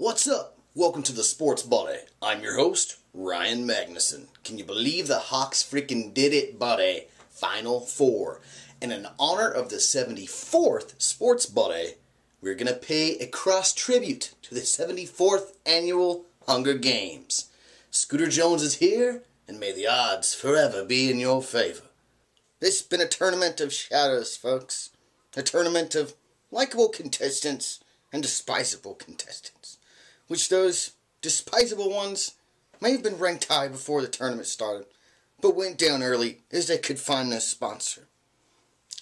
What's up? Welcome to the Sports Buddaye. I'm your host, Ryan Magnuson. Can you believe the Hawks freaking did it, buddy? Final Four. And in honor of the 74th Sports Buddaye, we're going to pay a cross tribute to the 74th annual Hunger Games. Scooter Jones is here, and may the odds forever be in your favor. This has been a tournament of shadows, folks. A tournament of likable contestants and despisable contestants. Which those despisable ones may have been ranked high before the tournament started, but went down early as they could find no sponsor.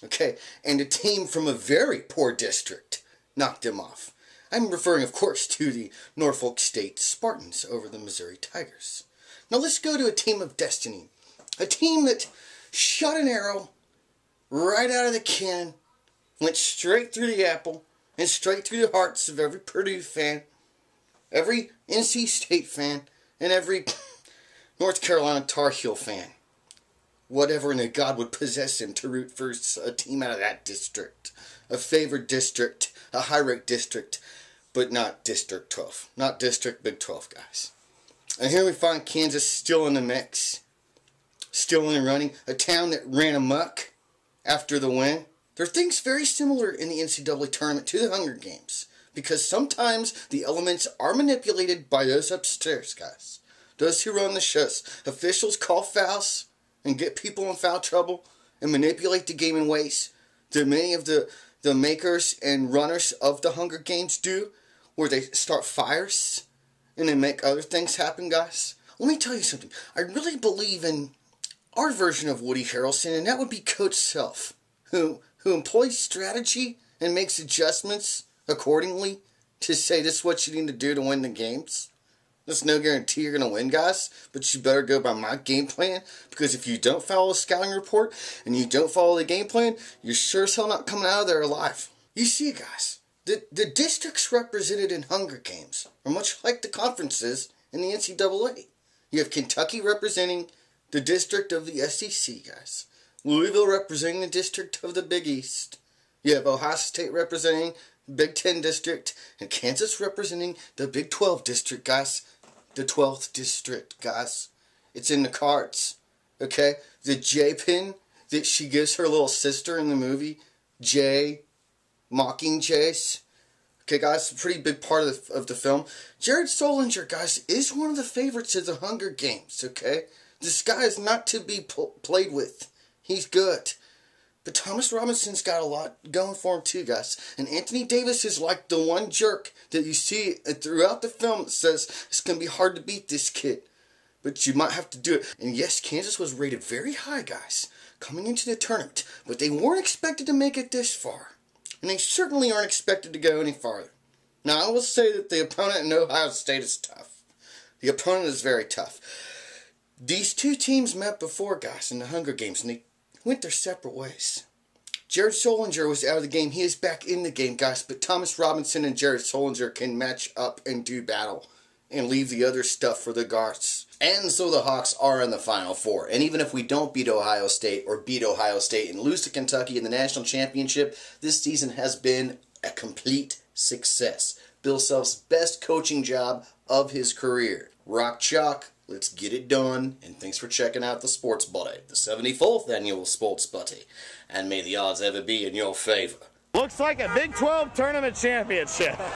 Okay, and a team from a very poor district knocked them off. I'm referring, of course, to the Norfolk State Spartans over the Missouri Tigers. Now let's go to a team of destiny. A team that shot an arrow right out of the cannon, went straight through the apple, and straight through the hearts of every Purdue fan, every NC State fan, and every North Carolina Tar Heel fan. Whatever in the God would possess him to root for a team out of that district. A favored district, a high-ranked district, but not District 12. Not District Big 12, guys. And here we find Kansas still in the mix. Still in the running. A town that ran amok after the win. There are things very similar in the NCAA tournament to the Hunger Games. Because sometimes the elements are manipulated by those upstairs, guys. Those who run the shows. Officials call fouls and get people in foul trouble and manipulate the game in ways that many of the makers and runners of the Hunger Games do, where they start fires and then make other things happen, guys. Let me tell you something. I really believe in our version of Woody Harrelson, and that would be Coach Self, who employs strategy and makes adjustments accordingly to say this is what you need to do to win the games. There's no guarantee you're going to win, guys, but you better go by my game plan, because if you don't follow the scouting report and you don't follow the game plan, you're sure as hell not coming out of there alive. You see, guys, the districts represented in Hunger Games are much like the conferences in the NCAA. You have Kentucky representing the district of the SEC, guys. Louisville representing the district of the Big East. You have Ohio State representing Big 10 district, and Kansas representing the Big 12 district, guys. The 12th district, guys. It's in the cards, okay? The J pin that she gives her little sister in the movie, Jay, Mockingjays. Okay, guys, a pretty big part of the film. Jared Solinger, guys, is one of the favorites of the Hunger Games, okay? This guy is not to be played with. He's good. But Thomas Robinson's got a lot going for him too, guys. And Anthony Davis is like the one jerk that you see throughout the film that says it's going to be hard to beat this kid. But you might have to do it. And yes, Kansas was rated very high, guys, coming into the tournament. But they weren't expected to make it this far. And they certainly aren't expected to go any farther. Now, I will say that the opponent in Ohio State is tough. The opponent is very tough. These two teams met before, guys, in the Hunger Games, and they went their separate ways. Jared Solinger was out of the game. He is back in the game, guys. But Thomas Robinson and Jared Solinger can match up and do battle and leave the other stuff for the guards. And so the Hawks are in the Final Four. And even if we don't beat Ohio State or beat Ohio State and lose to Kentucky in the national championship, this season has been a complete success. Bill Self's best coaching job of his career. Rock chalk. Let's get it done, and thanks for checking out the Sports Buddaye, the 74th annual Sports Buddaye, and may the odds ever be in your favor. Looks like a Big 12 tournament championship.